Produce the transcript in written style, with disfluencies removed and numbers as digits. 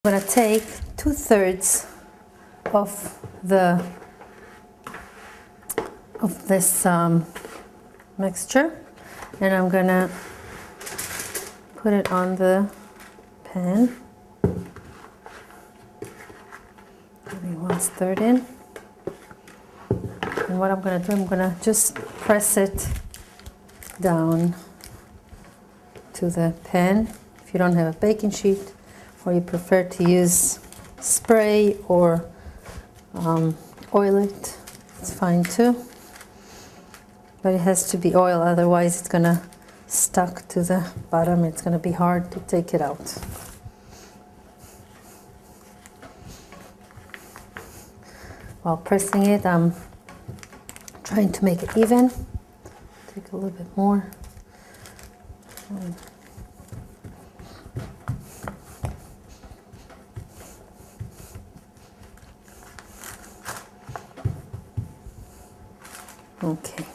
I'm going to take 2/3 of this mixture, and I'm going to put it on the pan. Maybe 1/3 in. And what I'm going to do, I'm going to just press it down to the pan. If you don't have a baking sheet, or you prefer to use spray or oil it, it's fine too. But it has to be oil, otherwise it's going to stuck to the bottom. It's going to be hard to take it out. While pressing it, I'm trying to make it even. Take a little bit more. Okay.